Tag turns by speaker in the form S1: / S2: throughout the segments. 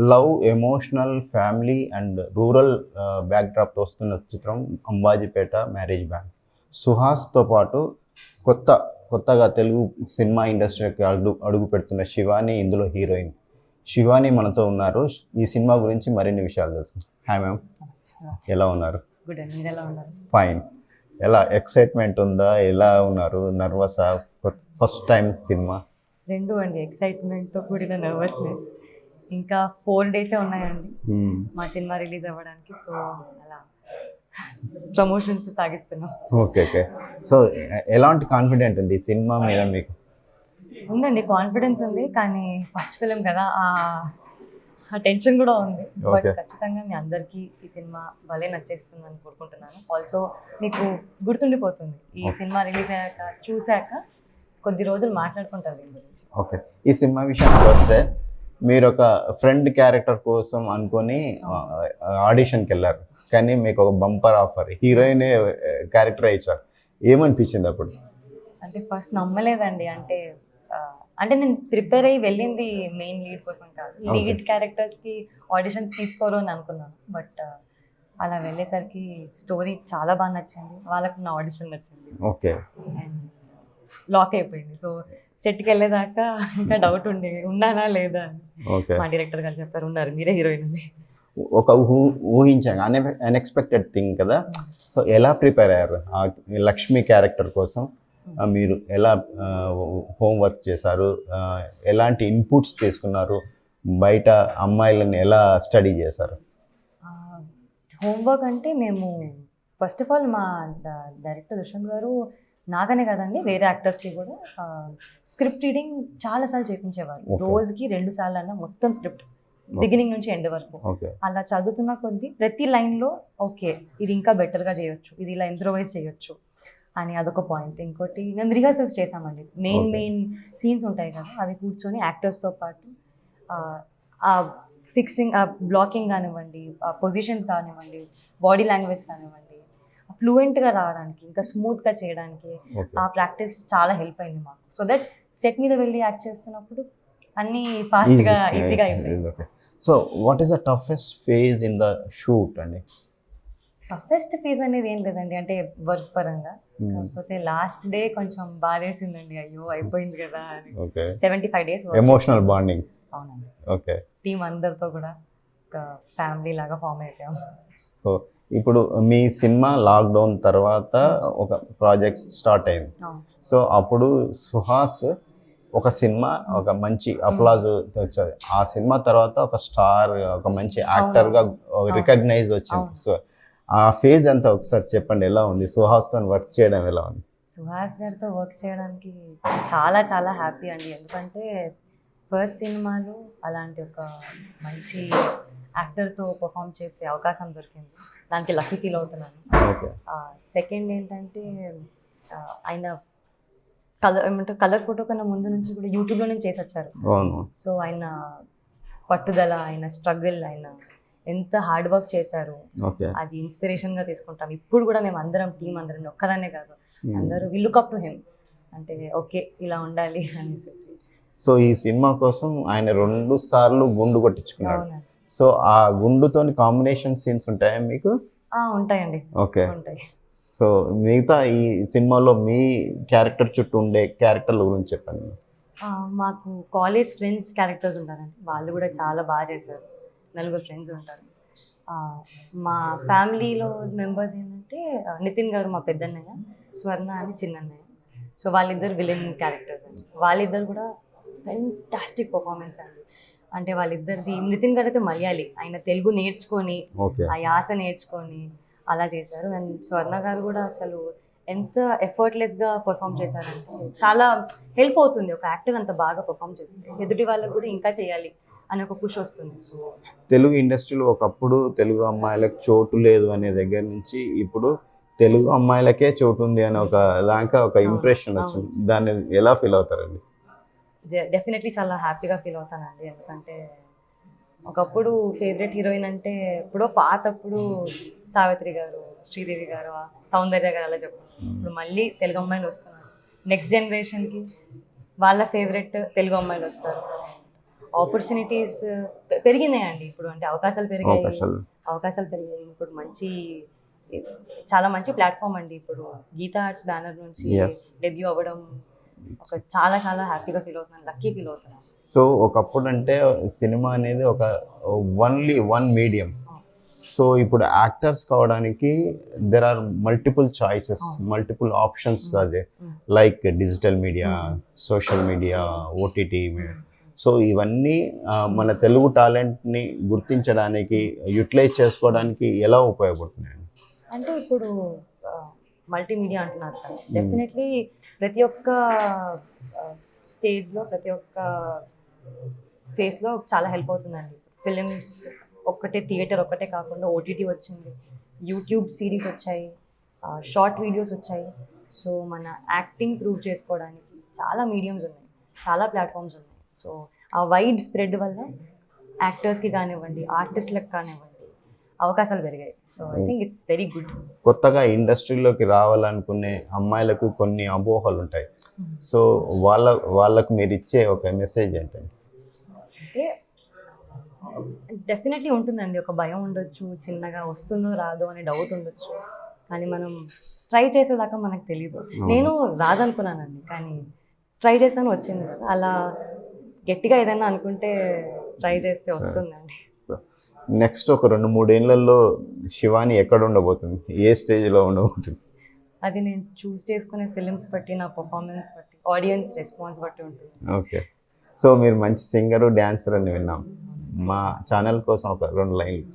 S1: Love, emotional, family and rural బ్యాక్డ్రాప్తో వస్తున్న చిత్రం అంబాజీపేట మ్యారేజ్ బ్యాండ్. సుహాస్తో పాటు కొత్తగా తెలుగు సినిమా ఇండస్ట్రీకి అడుగు పెడుతున్న శివాని ఇందులో హీరోయిన్. శివాని మనతో ఉన్నారు. ఈ సినిమా గురించి మరిన్ని విషయాలు తెలుసు. హాయ్ మ్యామ్, ఎలా ఉన్నారు?
S2: గుడ్ అండి, మీరు ఎలా ఉన్నారు?
S1: ఫైన్. ఎలా ఎక్సైట్మెంట్ ఉందా? ఎలా ఉన్నారు? నర్వసా? First time cinema?
S2: రెండు అండి, ఎక్సైట్మెంట్తో కూడిన నర్వస్నెస్. ఇంకా 4 days ఉన్నాయండి మా సినిమా రిలీజ్ అవ్వడానికి. సో అలా ప్రమోషన్స్ సాగిస్తున్నాం.
S1: ఓకే. సో ఎలాంటి కాన్ఫిడెంట్ ఉంది ఈ సినిమా మీద మీకు?
S2: ఉందండి, కాన్ఫిడెన్స్ ఉంది. కానీ ఫస్ట్ ఫిలిం కదా, ఆ టెన్షన్ కూడా ఉంది. బట్ ఖచ్చితంగా మీ అందరికీ ఈ సినిమా భలే నచ్చేస్తుందని కోరుకుంటున్నాను. ఆల్సో మీకు గుర్తుండిపోతుంది. ఈ సినిమా రిలీజ్ అయ్యాక చూశాక కొద్ది రోజులు మాట్లాడుకుంటారు దీని గురించి.
S1: ఓకే. ఈ సినిమా విషయానికి వస్తే మీరు ఒక ఫ్రెండ్ క్యారెక్టర్ కోసం అనుకొని ఆడిషన్కి వెళ్ళారు, కానీ మీకు ఒక బంపర్ ఆఫర్ హీరోయిన్ క్యారెక్టర్ ఇచ్చారు. ఏమనిపించింది అప్పుడు?
S2: అంటే ఫస్ట్ నమ్మలేదండి. అంటే నేను ప్రిపేర్ అయ్యి వెళ్ళింది మెయిన్ లీడ్ కోసం కాదు, లీడ్ క్యారెక్టర్స్కి ఆడిషన్స్ తీసుకోరు అని అనుకున్నాను. బట్ అలా వెళ్ళేసరికి స్టోరీ చాలా బాగా నచ్చింది, వాళ్ళకు నా ఆడిషన్ నచ్చింది.
S1: ఓకే.
S2: అండ్ లాక్ అయిపోయింది. సో సెట్కి వెళ్ళేదాకా ఇంకా డౌట్ ఉన్నానా లేదా అని మా డైరెక్టర్ గారు చెప్పారు, ఉన్నారు, మీరే హీరోయిన్ అని.
S1: ఒక ఊహించాను, అన్ఎక్స్పెక్టెడ్ థింగ్ కదా. సో ఎలా ప్రిపేర్ అయ్యారు ఆ లక్ష్మి క్యారెక్టర్ కోసం? మీరు ఎలా హోంవర్క్ చేశారు? ఎలాంటి ఇన్పుట్స్ తీసుకున్నారు? బయట అమ్మాయిలను ఎలా స్టడీ చేశారు?
S2: హోంవర్క్ అంటే మేము ఫస్ట్ ఆఫ్ ఆల్ మా డైరెక్టర్ దుష్యంత్ గారు నాకనే కదండి, వేరే యాక్టర్స్కి కూడా స్క్రిప్ట్ రీడింగ్ చాలాసార్లు చేయించేవారు. రోజుకి 2 సార్లు అన్న మొత్తం స్క్రిప్ట్ బిగినింగ్ నుంచి ఎండ్ వరకు. అలా చదువుతున్న కొద్దీ ప్రతి లైన్లో ఓకే ఇది ఇంకా బెటర్గా చేయొచ్చు, ఇది ఇలా ఇంప్రూవైజ్ చేయొచ్చు అని అదొక పాయింట్. ఇంకోటి మేము రిహర్సల్స్ చేసామండి. మెయిన్ సీన్స్ ఉంటాయి కదా, అవి కూర్చొని యాక్టర్స్తో పాటు ఆ ఫిక్సింగ్, ఆ బ్లాకింగ్ కానివ్వండి, ఆ పొజిషన్స్ కానివ్వండి, బాడీ లాంగ్వేజ్ కానివ్వండి, ఫ్లూయెంట్గా రావడానికి, ఇంకా స్మూత్గా చేయడానికి ఆ ప్రాక్టీస్ చాలా హెల్ప్ అయింది మాకు. సో దట్ సెట్ మీద వెళ్ళి యాక్ట్ చేస్తున్నప్పుడు అన్నీ ఫాస్ట్గా ఈజీగా అయిపోయింది.
S1: So what is the toughest phase in the shoot అండి?
S2: టఫెస్ట్ ఫేజ్ అనేది ఏం లేదండి, అంటే వర్క్ పరంగా. కాకపోతే లాస్ట్ డే కొంచెం బాధేసిందండి, అయ్యో అయిపోయింది కదా అని. 75 days
S1: ఎమోషనల్ బాండింగ్.
S2: అవునండి.
S1: ఓకే.
S2: టీం అందరితో కూడా ఒక ఫ్యామిలీ లాగా ఫామ్ అయిపోయాం.
S1: సో ఇప్పుడు మీ సినిమా లాక్డౌన్ తర్వాత ఒక ప్రాజెక్ట్ స్టార్ట్ అయింది. సో అప్పుడు సుహాస్ ఒక సినిమా ఒక మంచి అప్లాజ్ వచ్చేది. ఆ సినిమా తర్వాత ఒక స్టార్, ఒక మంచి యాక్టర్గా రికగ్నైజ్ వచ్చింది. సో ఆ ఫేజ్ అంతా ఒకసారి చెప్పండి, ఎలా ఉంది సుహాస్తో వర్క్ చేయడం? ఎలా ఉంది?
S2: సుహాస్ గారితో వర్క్ చేయడానికి చాలా చాలా హ్యాపీ అండి. ఎందుకంటే ఫస్ట్ సినిమాలో అలాంటి ఒక మంచి యాక్టర్తో పర్ఫామ్ చేసే అవకాశం దొరికింది, దానికి లక్కీ ఫీల్ అవుతున్నాను. సెకండ్ ఏంటంటే ఆయన కలర్ ఫోటో కన్నా ముందు నుంచి కూడా యూట్యూబ్లో నుంచి చేసి వచ్చారు. సో ఆయన పట్టుదల, ఆయన స్ట్రగుల్, ఆయన ఎంత హార్డ్ వర్క్ చేశారు, అది ఇన్స్పిరేషన్గా తీసుకుంటాం. ఇప్పుడు కూడా మేము అందరం టీం అందరం, ఒక్కదాన్నే కాదు, అందరూ we look up to him. అంటే ఓకే ఇలా ఉండాలి అనేసి.
S1: సో ఈ సినిమా కోసం ఆయన 2 సార్లు గుండు కొట్టించుకున్నాడు. సో ఆ గుండుతోని కాంబినేషన్ సీన్స్ ఉంటాయా మీకు?
S2: ఉంటాయండి.
S1: ఓకే. ఉంటాయి. సో మిగతా ఈ సినిమాలో మీ క్యారెక్టర్ చుట్టూ ఉండే క్యారెక్టర్ల గురించి చెప్పండి.
S2: మాకు కాలేజ్ ఫ్రెండ్స్ క్యారెక్టర్స్ ఉంటారండి, వాళ్ళు కూడా చాలా బాగా చేశారు. 4 ఫ్రెండ్స్ ఉంటారు. మా ఫ్యామిలీలో మెంబర్స్ ఏంటంటే నితిన్ గారు మా పెద్దన్నయ్య, స్వర్ణ అని చిన్నన్నయ్య. సో వాళ్ళిద్దరు విలన్ క్యారెక్టర్స్ అండి. వాళ్ళిద్దరు కూడా ఫెంటాస్టిక్ పర్ఫార్మెన్స్ అండి. అంటే వాళ్ళిద్దరిది, నితిన్ గారు అయితే మలయాళీ, ఆయన తెలుగు నేర్చుకొని ఆ యాస నేర్చుకొని అలా చేశారు. అండ్ స్వర్ణ గారు కూడా అసలు ఎంత ఎఫర్ట్లెస్గా పర్ఫామ్ చేశారంటే చాలా హెల్ప్ అవుతుంది. ఒక యాక్టర్ అంత బాగా పర్ఫామ్ చేస్తే ఎదుటి వాళ్ళకు కూడా ఇంకా చేయాలి అని ఒక పుష్ వస్తుంది. సో
S1: తెలుగు ఇండస్ట్రీలో ఒకప్పుడు తెలుగు అమ్మాయిలకు చోటు లేదు అనే దగ్గర నుంచి ఇప్పుడు తెలుగు అమ్మాయిలకే చోటు ఉంది అని ఒక ఇంప్రెషన్ వచ్చింది. దాన్ని ఎలా ఫీల్ అవుతారండి?
S2: డెఫినెట్లీ చాలా హ్యాపీగా ఫీల్ అవుతానండి. ఎందుకంటే ఒకప్పుడు ఫేవరెట్ హీరోయిన్ అంటే ఎప్పుడో పాతప్పుడు సావిత్రి గారు, శ్రీదేవి గారు, సౌందర్య గారు అలా చెప్పారు. ఇప్పుడు మళ్ళీ తెలుగు అమ్మాయిలు వస్తున్నారు. నెక్స్ట్ జనరేషన్కి వాళ్ళ ఫేవరెట్ తెలుగు అమ్మాయిలు వస్తారు. ఆపర్చునిటీస్ పెరిగినాయండి ఇప్పుడు, అంటే అవకాశాలు పెరిగాయి ఇప్పుడు. చాలా మంచి ప్లాట్ఫామ్ అండి ఇప్పుడు గీతా ఆర్ట్స్ బ్యానర్ నుంచి
S1: Yes.
S2: డెబ్యూ అవ్వడం ఒక చాలా చాలా హ్యాపీగా ఫీల్ అవుతున్నాను, లక్కీ ఫీల్ అవుతున్నాను.
S1: సో ఒకప్పుడు అంటే సినిమా అనేది ఒక ఓన్లీ వన్ మీడియం. సో ఇప్పుడు యాక్టర్స్ కావడానికి there are multiple choices, multiple options అదే, like digital media, social media, OTT. So ఇవన్నీ మన తెలుగు టాలెంట్ని గుర్తించడానికి, యూటిలైజ్ చేసుకోవడానికి ఎలా ఉపయోగపడుతున్నాయి?
S2: అంటే ఇప్పుడు మల్టీమీడియా అంటున్నారు కదా, డెఫినెట్లీ ప్రతి ఒక్క స్టేజ్లో ప్రతి ఒక్క ఫేస్లో చాలా హెల్ప్ అవుతుందండి. ఫిలిమ్స్ ఒక్కటే, థియేటర్ ఒక్కటే కాకుండా ఓటీటీ వచ్చింది, యూట్యూబ్ సిరీస్ వచ్చాయి, షార్ట్ వీడియోస్ వచ్చాయి. సో మన యాక్టింగ్ ప్రూవ్ చేసుకోవడానికి చాలా మీడియంస్ ఉన్నాయి, చాలా ప్లాట్ఫామ్స్ ఉన్నాయి. సో ఆ వైడ్ స్ప్రెడ్ వల్ల యాక్టర్స్కి కానివ్వండి, ఆర్టిస్టులకు కానివ్వండి అవకాశాలు పెరిగాయి. So I think it's very good.
S1: కొత్తగా ఇండస్ట్రీలోకి రావాలనుకునే అమ్మాయిలకు కొన్ని అపోహలు ఉంటాయి. సో వాళ్ళకు మీరు ఇచ్చే ఒక మెసేజ్ ఏంటంటే?
S2: అంటే డెఫినెట్లీ ఉంటుందండి, ఒక భయం ఉండొచ్చు, చిన్నగా వస్తుందో రాదో అనే డౌట్ ఉండొచ్చు, కానీ మనం ట్రై చేసేదాకా మనకు తెలియదు. నేను రాదనుకున్నానండి, కానీ ట్రై చేశాను, వచ్చింది కదా. అలా గట్టిగా ఏదైనా అనుకుంటే ట్రై చేస్తే వస్తుందండి.
S1: సో నెక్స్ట్ ఒక 2-3 ఏళ్లలో శివాని ఎక్కడ ఉండబోతుంది, ఏ స్టేజ్లో ఉండబోతుంది?
S2: అది నేను చూస్ చేసుకునే ఫిలిమ్స్ బట్టి, నా పర్ఫార్మెన్స్ బట్టి, ఆడియన్స్ రెస్పాన్స్ బట్టి ఉంటుంది.
S1: ఓకే. సో మీరు మంచి సింగరు, డ్యాన్సర్ అని విన్నాం. మా ఛానల్ కోసం ఒక 2 లైన్లు.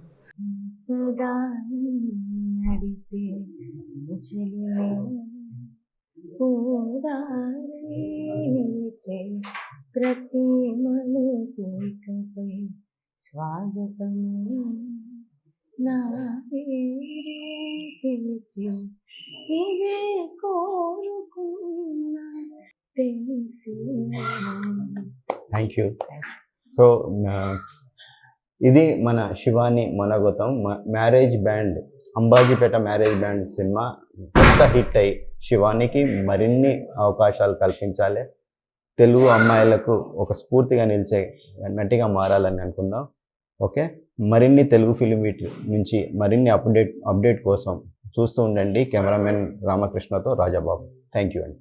S2: ప్రతి మలుపుపై స్వాగతం నా పిలిచి ఇదే కోరుకున్నా తెలిసి.
S1: Thank you. సో ఇది మన శివాని మనోగతం marriage band, Ambajipeta marriage band cinema కొత్త హిట్ అయ్యి శివానికి మరిన్ని అవకాశాలు కల్పించాలి, తెలుగు అమ్మాయిలకు ఒక స్ఫూర్తిగా నిలిచే నటిగా మారాలని అనుకుందాం. ఓకే, మరిన్ని తెలుగు ఫిలిం వీటి నుంచి మరిన్ని అప్డేట్ కోసం చూస్తూ ఉండండి. కెమెరామెన్ రామకృష్ణతో రాజాబాబు. థ్యాంక్ యూ అండి.